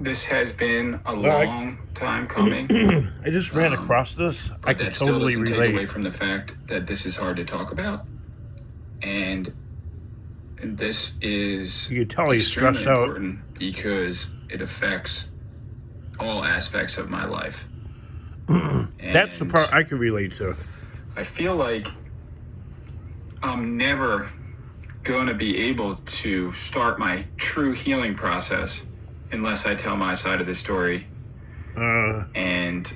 This has been a Well, long time coming, I just ran across this. I but could that still totally doesn't take away relate. from the fact that this is hard to talk about. And this is You could tell he's extremely stressed out. important because it affects all aspects of my life. That's the And part I could relate to. I feel like I'm never going to be able to start my true healing process unless I tell my side of the story. And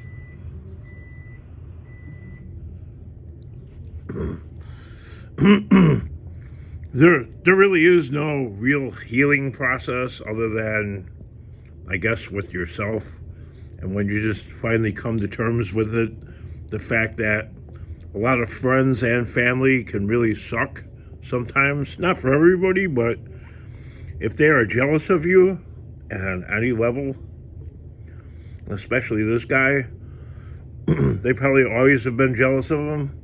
there really is no real healing process other than, I guess, with yourself. And when you just finally come to terms with it, the fact that a lot of friends and family can really suck sometimes. Not for everybody, but if they are jealous of you at any level, especially this guy, they probably always have been jealous of him.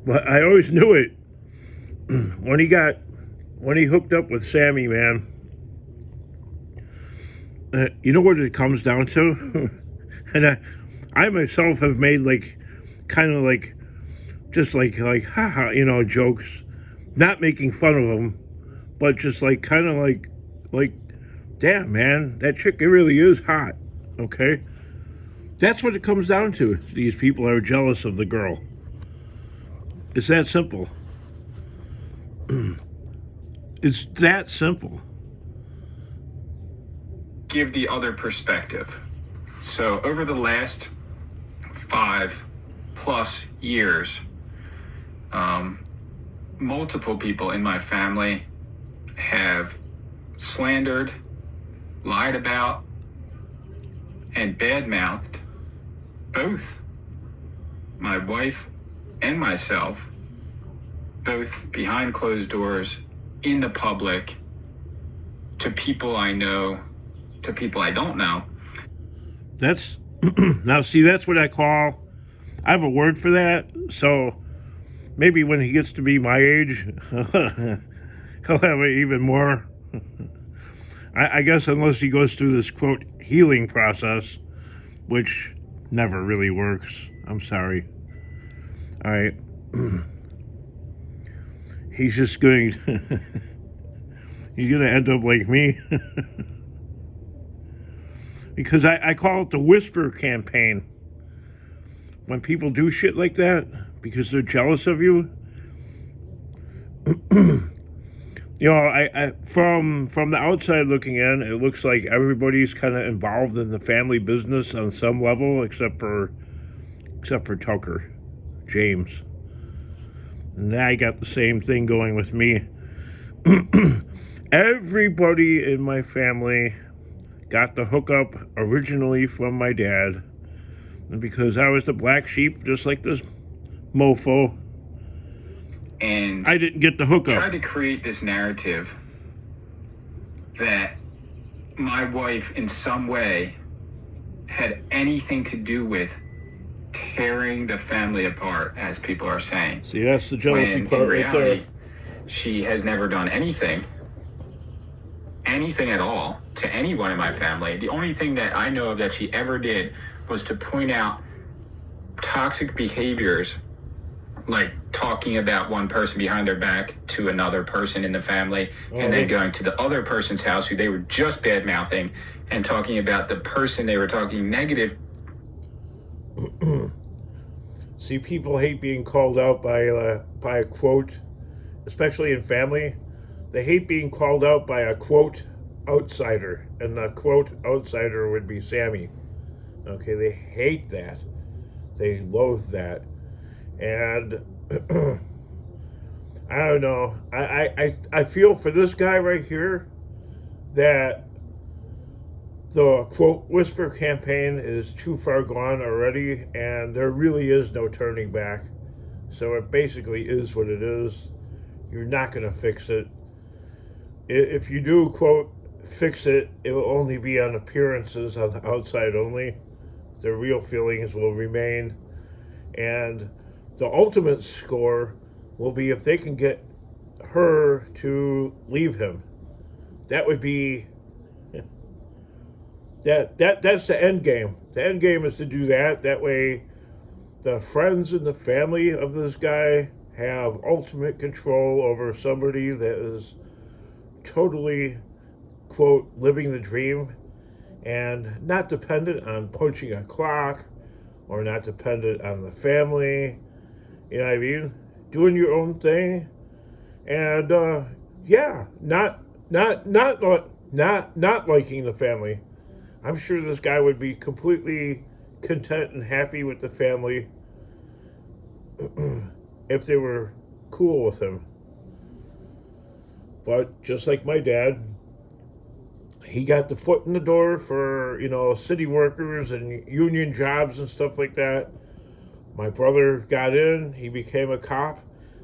But I always knew it when he hooked up with Sammy, man. You know what it comes down to? And I myself have made like kind of like just like haha, jokes, not making fun of him, but just like kind of like damn, man, that chick, it really is hot. Okay, that's what it comes down to. These people are jealous of the girl. It's that simple. It's that simple. give the other perspective. So, over the last 5+ years, multiple people in my family have slandered, lied about, and badmouthed both my wife and myself, both behind closed doors, in the public, to people I know, to people I don't know. That's now see, that's what I call. I have a word for that. So maybe when he gets to be my age, he'll have it even more. I guess unless he goes through this quote healing process, which never really works. I'm sorry. All right. He's just going. He's going to end up like me. Because I call it the whisper campaign. When people do shit like that because they're jealous of you, I from the outside looking in, it looks like everybody's kind of involved in the family business on some level, except for Tucker, James, and I got the same thing going with me. Everybody in my family got the hookup originally from my dad, and because I was the black sheep, just like this mofo, And I didn't get the hookup. Tried to create this narrative that my wife in some way had anything to do with tearing the family apart, as people are saying. See, that's the jealousy When part in right reality, there. she has never done anything at all to anyone in my family. The only thing that I know of that she ever did was to point out toxic behaviors, like talking about one person behind their back to another person in the family, and then going to the other person's house who they were just bad mouthing and talking about the person they were talking negative. See, people hate being called out by a quote, especially in family. They hate being called out by a quote outsider, and the quote outsider would be Sammy. Okay, they hate that. They loathe that, and I don't know. I feel for this guy right here that the quote whisper campaign is too far gone already, and there really is no turning back. So it basically is what it is. You're not going to fix it. If you do quote fix it, it will only be on appearances, on the outside only. The real feelings will remain, and the ultimate score will be if they can get her to leave him. That would be That's the end game. The end game is to do that. That way, the friends and the family of this guy have ultimate control over somebody that is totally, quote, living the dream and not dependent on punching a clock or not dependent on the family. You know what I mean? Doing your own thing, and yeah, not liking the family. I'm sure this guy would be completely content and happy with the family if they were cool with him. But just like my dad, he got the foot in the door for, city workers and union jobs and stuff like that. My brother got in, he became a cop,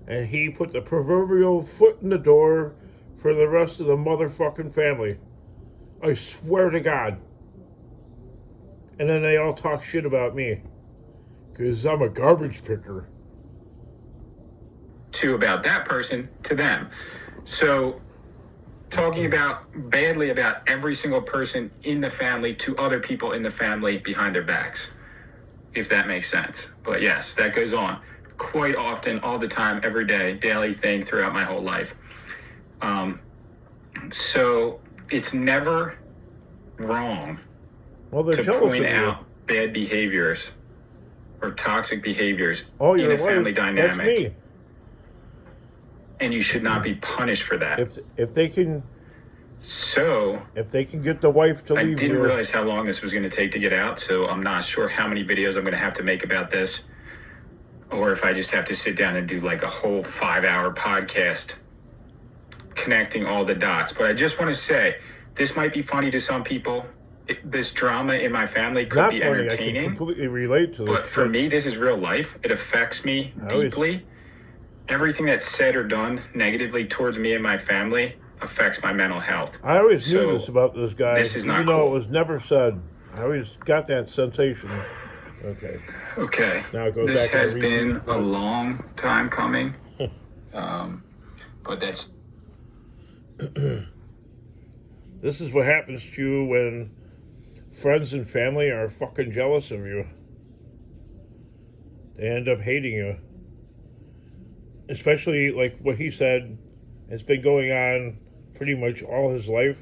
and he put the proverbial foot in the door for the rest of the motherfucking family. I swear to God. And then they all talk shit about me because I'm a garbage picker. To about that person to them. So talking about badly about every single person in the family to other people in the family behind their backs, if that makes sense. But yes, that goes on quite often, all the time, every day, daily thing throughout my whole life. So it's never wrong to point out bad behaviors or toxic behaviors in a family dynamic. That's me. And you should not be punished for that. If they can get the wife to leave you. I didn't realize how long this was going to take to get out, so I'm not sure how many videos I'm going to have to make about this, or if I just have to sit down and do like a whole 5-hour podcast connecting all the dots. But I just want to say, this might be funny to some people. This drama in my family could be entertaining. I can completely relate to this. But for me, this is real life. It affects me deeply. Everything that's said or done negatively towards me and my family affects my mental health. I always knew this about this guy. This is not even though it was never said. I always got that sensation. Okay. Now it goes this back has been a long time coming. But that's... This is what happens to you when friends and family are fucking jealous of you. They end up hating you. Especially like what he said, it's been going on pretty much all his life.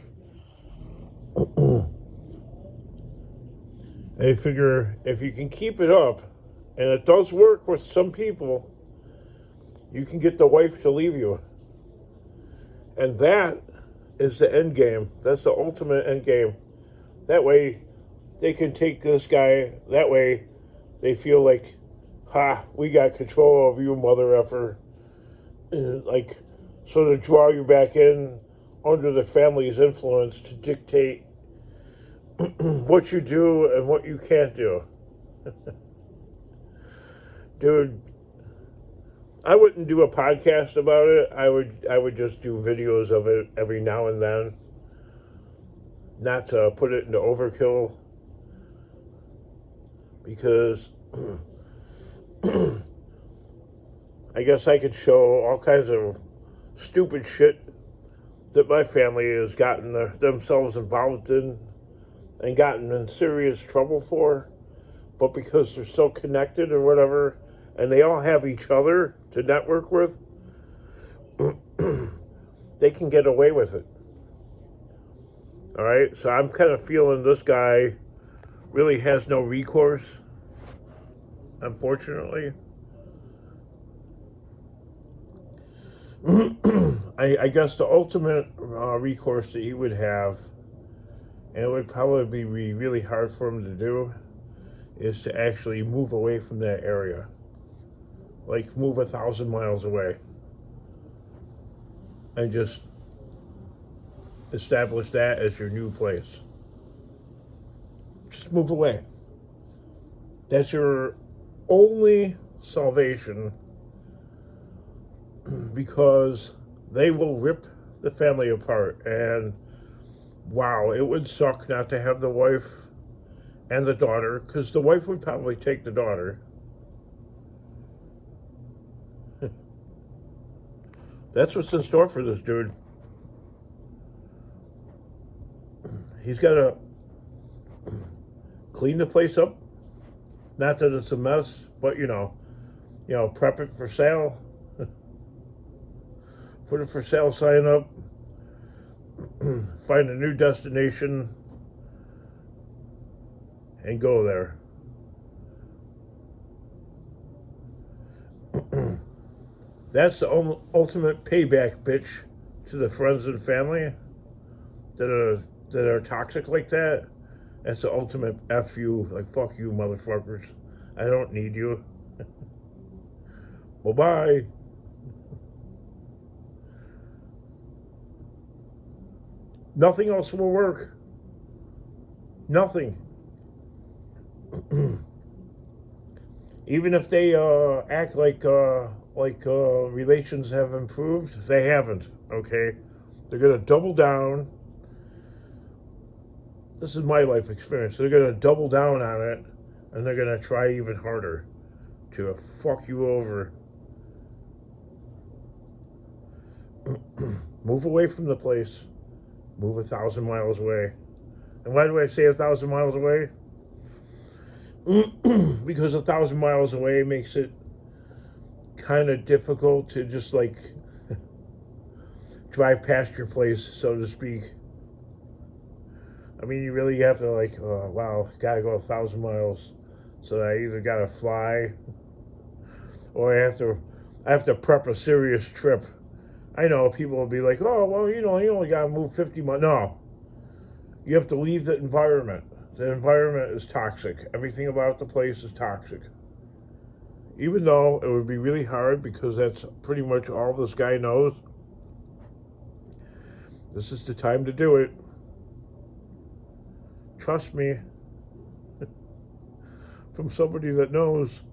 They figure if you can keep it up, and it does work with some people, you can get the wife to leave you. And that is the end game. That's the ultimate end game. That way they can take this guy, that way they feel like, we got control of you, mother effer. Like, so to draw you back in under the family's influence to dictate what you do and what you can't do. Dude, I wouldn't do a podcast about it. I would just do videos of it every now and then. Not to put it into overkill. Because I guess I could show all kinds of stupid shit that my family has gotten themselves involved in and gotten in serious trouble for. But because they're so connected or whatever, and they all have each other to network with, they can get away with it. All right? So I'm kind of feeling this guy really has no recourse, unfortunately. I guess the ultimate recourse that he would have, and it would probably be really hard for him to do, is to actually move away from that area. Like move 1,000 miles away. And just establish that as your new place. Just move away. That's your only salvation, because they will rip the family apart. And wow, it would suck not to have the wife and the daughter, because the wife would probably take the daughter. That's what's in store for this dude. He's got a clean the place up. Not that it's a mess, but prep it for sale. Put a for sale sign up. Find a new destination and go there. That's the ultimate payback, bitch, to the friends and family that are toxic like that. That's the ultimate F you, like fuck you, motherfuckers. I don't need you. Bye-bye. Nothing else will work. Nothing. Even if they act like relations have improved, they haven't. Okay, they're gonna double down. This is my life experience. They're gonna double down on it, and they're gonna try even harder to fuck you over. Move away from the place. Move 1,000 miles away. And why do I say 1,000 miles away? Because 1,000 miles away makes it kind of difficult to just like drive past your place, so to speak. I mean, you really have to like, wow, gotta go 1,000 miles. So I either gotta fly, or I have to prep a serious trip. I know people will be like, oh, well, you only gotta move 50 miles. No, you have to leave the environment. The environment is toxic. Everything about the place is toxic. Even though it would be really hard because that's pretty much all this guy knows. This is the time to do it. Trust me. From somebody that knows.